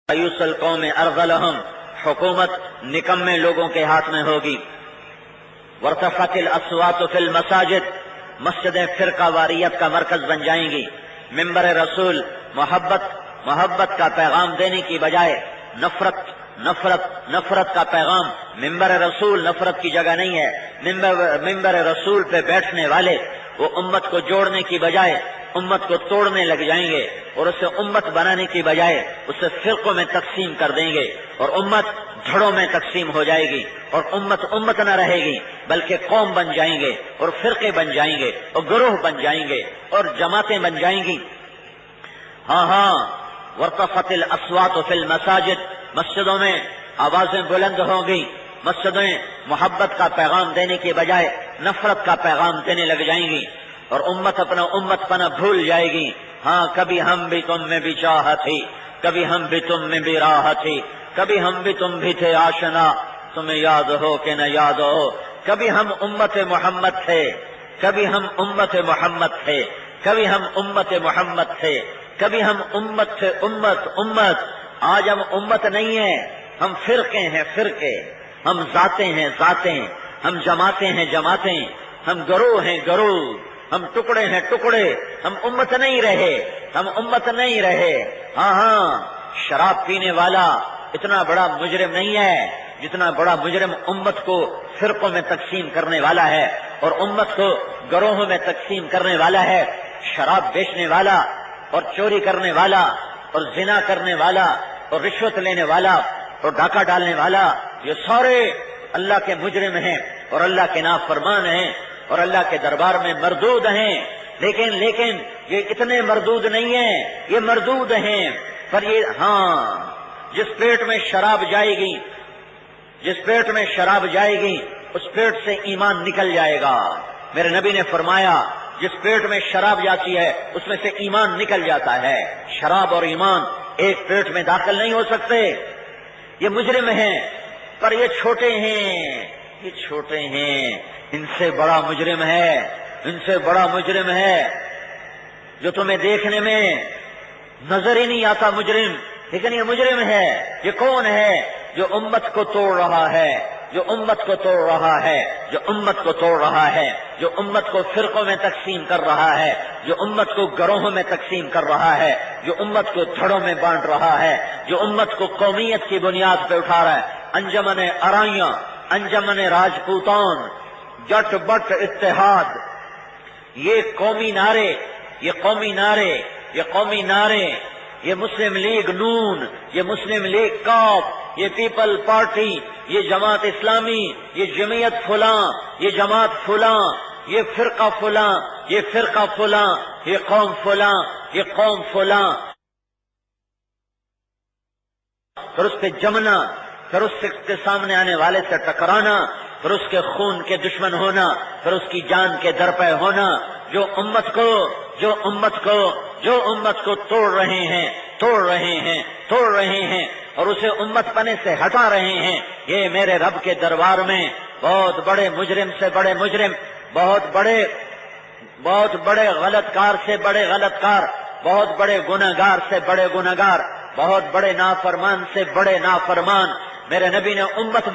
یوسل قوم ارذلہم، حکومت نکمے لوگوں کے ہاتھ میں ہوگی۔ وارتفعت الاصوات فی المساجد، مسجدیں فرقہ واریت کا مرکز بن جائیں گی۔ ممبر رسول محبت کا پیغام دینے کی بجائے نفرت کا پیغام، ممبر رسول نفرت کی جگہ نہیں ہے۔ ممبر رسول پہ بیٹھنے والے وہ امت کو جوڑنے کی بجائے امت کو توڑنے لگ جائیں گے، اور اسے امت بنانے کی بجائے اسے فرقوں میں تقسیم کر دیں گے، اور امت دھڑوں میں تقسیم ہو جائے گی، اور امت نہ رہے گی بلکہ قوم بن جائیں گے، اور فرقے بن جائیں گے، اور گروہ بن جائیں گے، اور جماعتیں بن جائیں گی۔ ہاں وارتفعت الاصوات فی المساجد، مسجدوں میں آوازیں بلند ہوں گی، مسجدیں محبت کا پیغام دینے کی بجائے نفرت کا پیغام دینے لگ جائیں گی، اور امت اپنا امت پنا بھول جائے گی۔ ہاں کبھی ہم بھی تم میں بھی چاہت تھی، کبھی ہم بھی تم میں بھی راحت تھی، کبھی ہم بھی تم بھی تھے آشنا، تمہیں یاد ہو کہ نہ یاد ہو، کبھی ہم امت محمد تھے، کبھی ہم امت محمد تھے، کبھی ہم امت محمد تھے، کبھی ہم امت تھے، امت۔ آج ہم امت نہیں ہیں، ہم فرقے ہیں، فرقے، ہم ذاتیں ہیں، ذاتیں، ہم جماعتیں ہیں، جماعتیں، ہم گروہ ہیں، گروہ، ہم ٹکڑے ہیں، ٹکڑے، ہم امت نہیں رہے، ہم امت نہیں رہے۔ ہاں شراب پینے والا اتنا بڑا مجرم نہیں ہے جتنا بڑا مجرم امت کو فرقوں میں تقسیم کرنے والا ہے، اور امت کو گروہوں میں تقسیم کرنے والا ہے۔ شراب بیچنے والا، اور چوری کرنے والا، اور زنا کرنے والا، اور رشوت لینے والا، اور ڈاکہ ڈالنے والا، یہ سارے اللہ کے مجرم ہیں، اور اللہ کے نافرمان ہیں، اور اللہ کے دربار میں مردود ہیں۔ لیکن یہ اتنے مردود نہیں ہیں، یہ مردود ہیں، پر یہ جس پیٹ میں شراب جائے گی، جس پیٹ میں شراب جائے گی اس پیٹ سے ایمان نکل جائے گا۔ میرے نبی نے فرمایا جس پیٹ میں شراب جاتی ہے اس میں سے ایمان نکل جاتا ہے۔ شراب اور ایمان ایک پیٹ میں داخل نہیں ہو سکتے۔ یہ مجرم ہیں، پر یہ چھوٹے ہیں، یہ چھوٹے ہیں، ان سے بڑا مجرم ہے، ان سے بڑا مجرم ہے جو تمہیں دیکھنے میں نظر ہی نہیں آتا مجرم، لیکن یہ مجرم ہے۔ یہ کون ہے؟ جو امت کو توڑ رہا ہے، جو امت کو توڑ رہا ہے، جو امت کو توڑ رہا ہے، جو امت کو فرقوں میں تقسیم کر رہا ہے، جو امت کو گروہوں میں تقسیم کر رہا ہے، جو امت کو دھڑوں میں بانٹ رہا ہے، جو امت کو قومیت کی بنیاد پہ اٹھا رہا ہے۔ انجمن ارائیاں، انجمن راجپوتان، جٹ بٹ اتحاد، یہ قومی نعرے، یہ قومی نعرے، یہ قومی نعرے، یہ مسلم لیگ نون، یہ مسلم لیگ کاف، یہ پیپل پارٹی، یہ جماعت اسلامی، یہ جمعیت فلاں، یہ جماعت فلاں، یہ فرقہ فلاں، یہ فرقہ فلاں، یہ قوم فلاں، یہ قوم فلاں، پھر اس پہ جمنا، پھر اس کے سامنے آنے والے سے ٹکرانا، پھر اس کے خون کے دشمن ہونا، پھر اس کی جان کے در پہ ہونا۔ جو امت کو توڑ رہے ہیں اور اسے امت پنے سے ہٹا رہے ہیں، یہ میرے رب کے دربار میں بہت بڑے مجرم سے بڑے مجرم، بہت بڑے غلط کار سے بڑے غلط کار، بہت بڑے گنہگار سے بڑے گنہگار، بہت بڑے نافرمان سے بڑے نافرمان۔ میرے نبی نے امت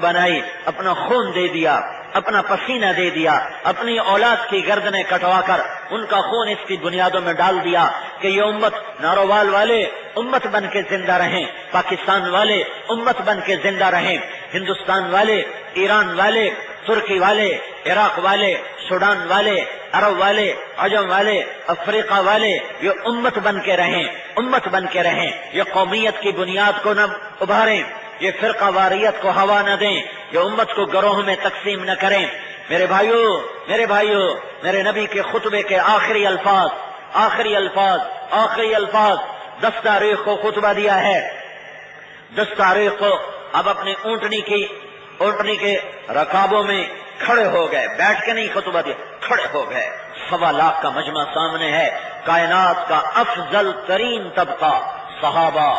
بنائی، اپنا خون دے دیا، اپنا پسینہ دے دیا، اپنی اولاد کی گردنیں کٹوا کر ان کا خون اس کی بنیادوں میں ڈال دیا کہ یہ امت، نارووال والے امت بن کے زندہ رہیں، پاکستان والے امت بن کے زندہ رہیں، ہندوستان والے، ایران والے، ترکی والے، عراق والے، سوڈان والے، عرب والے، عجم والے، افریقہ والے، یہ امت بن کے رہیں، امت بن کے رہیں، یہ قومیت کی بنیاد کو نہ ابھاریں، یہ فرقہ واریت کو ہوا نہ دیں، یہ امت کو گروہوں میں تقسیم نہ کریں۔ میرے بھائیو، میرے نبی کے خطبے کے آخری الفاظ 10 تاریخ کو خطبہ دیا ہے، 10 تاریخ کو اب اپنی اونٹنی کے رکابوں میں کھڑے ہو گئے، بیٹھ کے نہیں خطبہ دیا، کھڑے ہو گئے۔ 1.25 لاکھ کا مجمع سامنے ہے، کائنات کا افضل ترین طبقہ صحابہ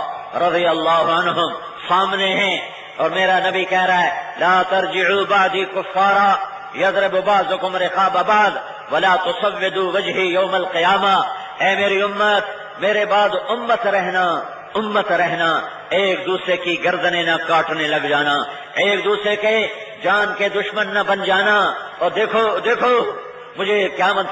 رضی اللہ عنہم سامنے ہیں، اور میرا نبی کہہ رہا ہے لا ترجعوا بعدی کفارا یضرب بعضکم رقاب بعض ولا تصودوا وجہی یوم القیامہ۔ اے میری امت، میرے بعد امت رہنا، امت رہنا، ایک دوسرے کی گردنیں نہ کاٹنے لگ جانا، ایک دوسرے کے جان کے دشمن نہ بن جانا۔ اور دیکھو دیکھو مجھے قیامت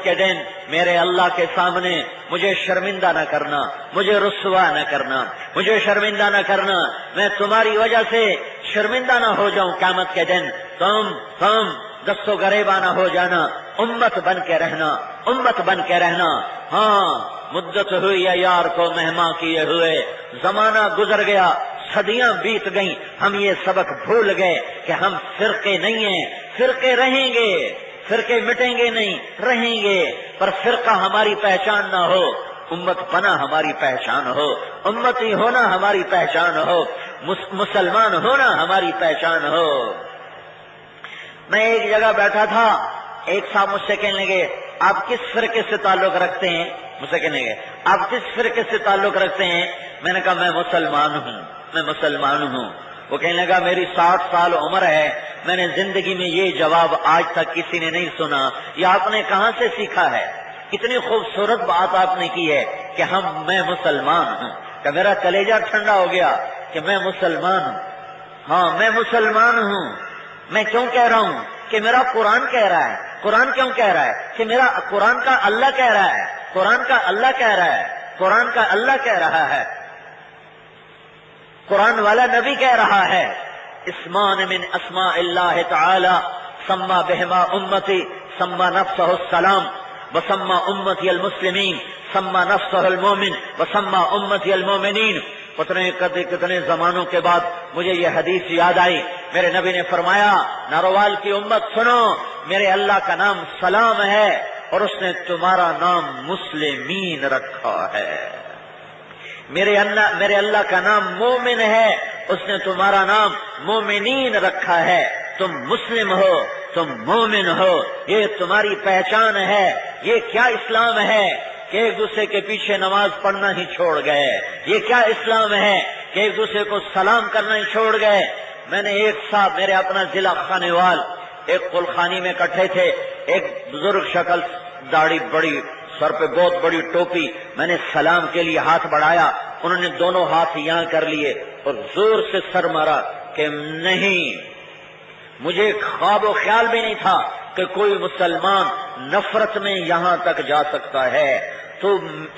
کے دن میرے اللہ کے سامنے مجھے شرمندہ نہ کرنا، مجھے رسوا نہ کرنا، مجھے شرمندہ نہ کرنا، میں تمہاری وجہ سے شرمندہ نہ ہو جاؤں قیامت کے دن، تم دستو گریباں نہ ہو جانا، امت بن کے رہنا، امت بن کے رہنا۔ ہاں مدت ہوئی ہے یار کو مہمان کیے ہوئے، زمانہ گزر گیا، صدیاں بیت گئیں، ہم یہ سبق بھول گئے کہ ہم فرقے نہیں ہیں، فرقے رہیں گے، فرقے مٹیں گے نہیں، رہیں گے، پر فرقہ ہماری پہچان نہ ہو، امت بنا ہماری پہچان ہو، امتی ہونا ہماری پہچان ہو، مسلمان ہونا ہماری پہچان ہو۔ میں ایک جگہ بیٹھا تھا، ایک صاحب مجھ سے کہنے لگے آپ کس فرقے سے تعلق رکھتے ہیں؟ مجھ سے کہنے لگے آپ کس فرقے سے تعلق رکھتے ہیں؟ میں نے کہا میں مسلمان ہوں، میں مسلمان ہوں۔ وہ کہنے لگا میری 60 سال عمر ہے، میں نے زندگی میں یہ جواب آج تک کسی نے نہیں سنا، یہ آپ نے کہاں سے سیکھا ہے؟ کتنی خوبصورت بات آپ نے کی ہے کہ میں مسلمان ہوں، کہ میرا کلیجہ ٹھنڈا ہو گیا کہ میں مسلمان ہوں۔ ہاں میں مسلمان ہوں۔ میں کیوں کہہ رہا ہوں کہ میرا قرآن کہہ رہا ہے۔ قرآن کیوں کہہ رہا ہے کہ میرا قرآن کا اللہ کہہ رہا ہے، قرآن کا اللہ کہہ رہا ہے، قرآن کا اللہ کہہ رہا ہے، قرآن والا نبی کہہ رہا ہے اسمان من اسماء اللہ تعالی سما بہما امتی سما نفسہ السلام وسما امتی المسلمین سما نفسہ المومن وسما امتی المومنین۔ کتنے زمانوں کے بعد مجھے یہ حدیث یاد آئی، میرے نبی نے فرمایا ناروال کی امت سنو، میرے اللہ کا نام سلام ہے اور اس نے تمہارا نام مسلمین رکھا ہے۔ میرے اللہ کا نام مومن ہے، اس نے تمہارا نام مومنین رکھا ہے۔ تم مسلم ہو، تم مومن ہو، یہ تمہاری پہچان ہے۔ یہ کیا اسلام ہے کہ ایک دوسرے کے پیچھے نماز پڑھنا ہی چھوڑ گئے؟ یہ کیا اسلام ہے کہ ایک دوسرے کو سلام کرنا ہی چھوڑ گئے؟ میں نے ایک صاحب میرے اپنا ضلع خانے وال ایک قلخانی میں اکٹھے تھے، ایک بزرگ شکل، داڑھی بڑی، سر پہ بہت بڑی ٹوپی، میں نے سلام کے لیے ہاتھ بڑھایا، انہوں نے دونوں ہاتھ یہاں کر لیے اور زور سے سر مارا کہ نہیں، مجھے خواب و خیال بھی نہیں تھا کہ کوئی مسلمان نفرت میں یہاں تک جا سکتا ہے۔ تو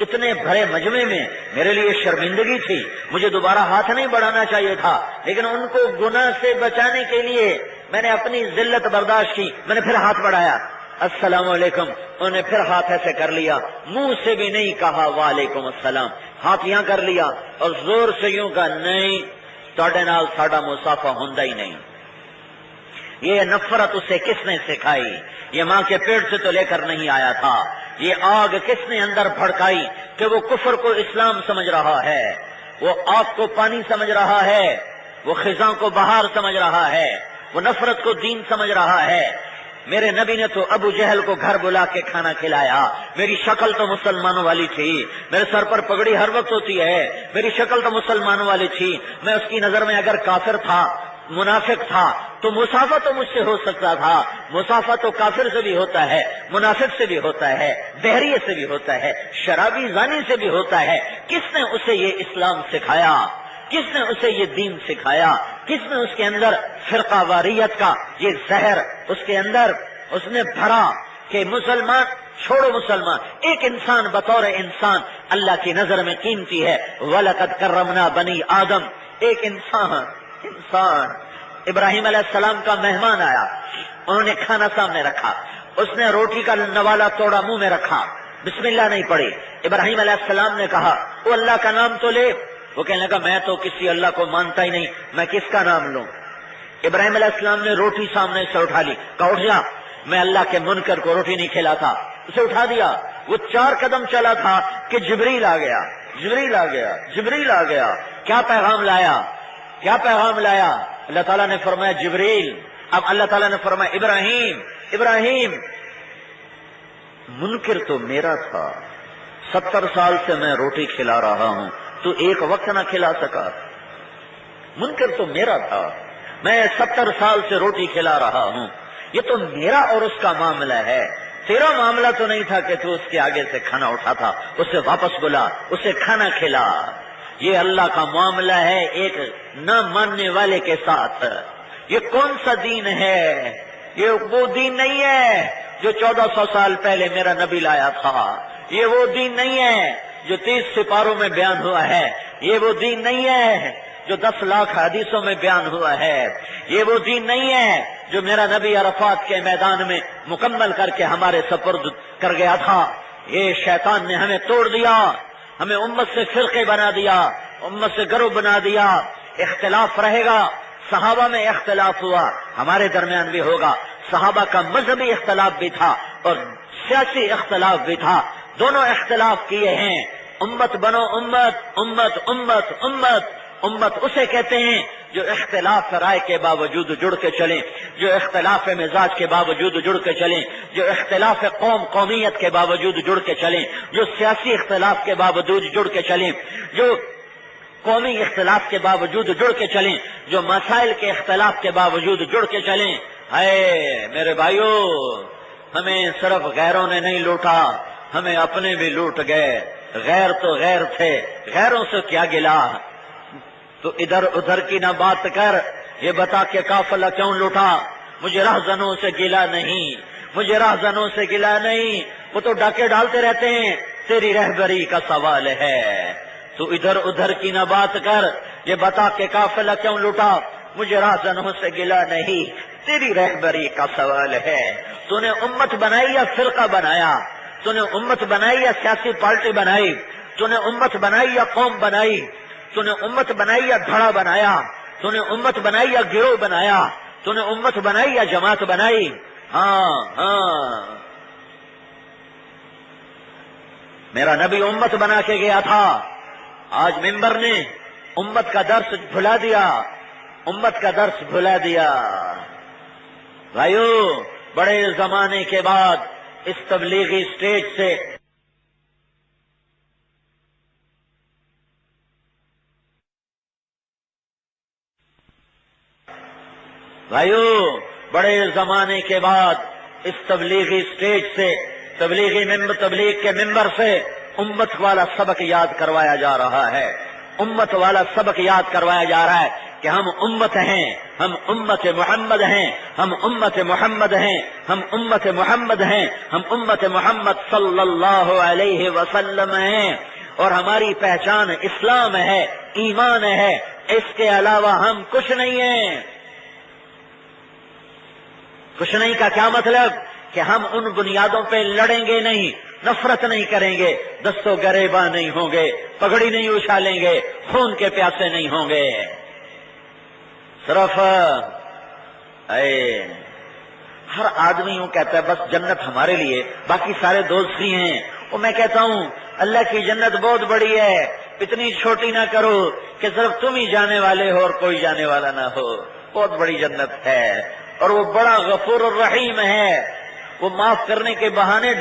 اتنے بڑے مجمع میں میرے لیے شرمندگی تھی، مجھے دوبارہ ہاتھ نہیں بڑھانا چاہیے تھا، لیکن ان کو گناہ سے بچانے کے لیے میں نے اپنی ذلت برداشت کی، میں نے پھر ہاتھ بڑھایا، السلام علیکم، انہوں نے پھر ہاتھ ایسے کر لیا، منہ سے بھی نہیں کہا وعلیکم السلام، ہاتھ یہاں کر لیا اور زور سے یوں کہا نہیں تواڈے نال ساڈا مصافحہ ہوندا ہی نہیں۔ یہ نفرت اسے کس نے سکھائی؟ یہ ماں کے پیٹ سے تو لے کر نہیں آیا تھا۔ یہ آگ کس نے اندر بھڑکائی کہ وہ کفر کو اسلام سمجھ رہا ہے، وہ آگ کو پانی سمجھ رہا ہے، وہ خزاں کو بہار سمجھ رہا ہے، وہ نفرت کو دین سمجھ رہا ہے۔ میرے نبی نے تو ابو جہل کو گھر بلا کے کھانا کھلایا، میری شکل تو مسلمانوں والی تھی، میرے سر پر پگڑی ہر وقت ہوتی ہے، میری شکل تو مسلمانوں والی تھی، میں اس کی نظر میں اگر کافر تھا، منافق تھا تو مسافہ تو مجھ سے ہو سکتا تھا، مسافہ تو کافر سے بھی ہوتا ہے، منافق سے بھی ہوتا ہے، بحریے سے بھی ہوتا ہے، شرابی زانی سے بھی ہوتا ہے۔ کس نے اسے یہ اسلام سکھایا؟ کس نے اسے یہ دین سکھایا؟ کس نے اس کے اندر فرقہ واریت کا یہ زہر اس کے اندر اس نے بھرا کہ مسلمان چھوڑو، مسلمان ایک انسان بطور انسان اللہ کی نظر میں قیمتی ہے۔ وَلَقَدْ كَرَّمْنَا بَنِي آدم، ایک انسان ابراہیم علیہ السلام کا مہمان آیا، انہوں نے کھانا سامنے رکھا، اس نے روٹی کا نوالا توڑا، منہ میں رکھا، بسم اللہ نہیں پڑھی، ابراہیم علیہ السلام نے کہا وہ اللہ کا نام تو لے، وہ کہنے لگا میں تو کسی اللہ کو مانتا ہی نہیں، میں کس کا نام لوں؟ ابراہیم علیہ السلام نے روٹی سامنے سے اٹھا لی، کہا اٹھ جا، میں اللہ کے منکر کو روٹی نہیں کھلاتا، اسے اٹھا دیا۔ وہ 4 قدم چلا تھا کہ جبریل آ گیا، جبریل آ گیا، جبریل آ گیا۔ کیا پیغام لایا؟ کیا پیغام لایا؟ اللہ تعالیٰ نے فرمایا جبریل، اب اللہ تعالیٰ نے فرمایا ابراہیم، ابراہیم منکر تو میرا تھا، 70 سال سے میں روٹی کھلا رہا ہوں، تو ایک وقت نہ کھلا سکا؟ منکر تو میرا تھا، میں 70 سال سے روٹی کھلا رہا ہوں، یہ تو میرا اور اس کا معاملہ ہے، تیرا معاملہ تو نہیں تھا کہ تو اس کے آگے سے کھانا اٹھاتا، اسے واپس بلا، اسے کھانا کھلا۔ یہ اللہ کا معاملہ ہے ایک نہ ماننے والے کے ساتھ۔ یہ کون سا دین ہے؟ یہ وہ دین نہیں ہے جو 1400 سال پہلے میرا نبی لایا تھا۔ یہ وہ دین نہیں ہے جو 30 سپاروں میں بیان ہوا ہے۔ یہ وہ دین نہیں ہے جو 10 لاکھ حدیثوں میں بیان ہوا ہے۔ یہ وہ دین نہیں ہے جو میرا نبی عرفات کے میدان میں مکمل کر کے ہمارے سپرد کر گیا تھا۔ یہ شیطان نے ہمیں توڑ دیا، ہمیں امت سے فرقے بنا دیا، امت سے گروہ بنا دیا۔ اختلاف رہے گا، صحابہ میں اختلاف ہوا، ہمارے درمیان بھی ہوگا۔ صحابہ کا مذہبی اختلاف بھی تھا اور سیاسی اختلاف بھی تھا، دونوں اختلاف کیے ہیں۔ امت بنو امت، امت امت امت امت اسے کہتے ہیں جو اختلاف رائے کے باوجود جڑ کے چلیں، جو اختلاف مزاج کے باوجود جڑ کے چلیں، جو اختلاف قومیت کے باوجود جڑ کے چلیں، جو سیاسی اختلاف کے باوجود جڑ کے چلیں، جو قومی اختلاف کے باوجود جڑ کے چلیں، جو مسائل کے اختلاف کے باوجود جڑ کے چلیں۔ اے میرے بھائیو، ہمیں صرف غیروں نے نہیں لوٹا، ہمیں اپنے بھی لوٹ گئے۔ غیر تو غیر تھے، غیروں سے کیا گلا؟ تو ادھر ادھر کی نہ بات کر، یہ بتا کہ قافلہ کیوں لوٹا؟ مجھے راہزنوں سے گلا نہیں، مجھے راہزنوں سے گلا نہیں، وہ تو ڈاکے ڈالتے رہتے ہیں، تیری رہبری کا سوال ہے۔ تو ادھر ادھر کی نہ بات کر، یہ بتا کہ قافلہ کیوں لوٹا؟ مجھے راہزنوں سے گلا نہیں، تیری رہبری کا سوال ہے۔ تو نے امت بنائی یا فرقہ بنایا؟ تو نے امت بنائی یا سیاسی پارٹی بنائی؟ تو نے امت بنائی یا قوم بنائی؟ تو نے امت بنائی یا دھڑا بنایا؟ تو نے امت بنائی یا گروہ بنایا؟ تو نے امت بنائی یا جماعت بنائی؟ ہاں میرا نبی امت بنا کے گیا تھا، آج ممبر نے امت کا درس بھلا دیا، امت کا درس بھلا دیا۔ بھائیو، بڑے زمانے کے بعد اس تبلیغی سٹیج سے تبلیغ کے ممبر سے امت والا سبق یاد کروایا جا رہا ہے، امت والا سبق یاد کروایا جا رہا ہے کہ ہم امت ہیں، ہم امت محمد ہیں، ہم امت محمد ہیں، ہم امت محمد ہیں، ہم امت محمد صلی اللہ علیہ وسلم ہیں، اور ہماری پہچان اسلام ہے، ایمان ہے، اس کے علاوہ ہم کچھ نہیں ہیں۔ کچھ نہیں کا کیا مطلب؟ کہ ہم ان بنیادوں پہ لڑیں گے نہیں، نفرت نہیں کریں گے، دست و گریباں نہیں ہوں گے، پگڑی نہیں اچھالیں گے، خون کے پیاسے نہیں ہوں گے۔ صرف ہر آدمی یوں کہتا ہے بس جنت ہمارے لیے، باقی سارے دوست ہی ہیں۔ وہ میں کہتا ہوں اللہ کی جنت بہت بڑی ہے، اتنی چھوٹی نہ کرو کہ صرف تم ہی جانے والے ہو اور کوئی جانے والا نہ ہو۔ بہت بڑی جنت ہے، اور وہ بڑا غفور الرحیم ہے، وہ معاف کرنے کے بہانے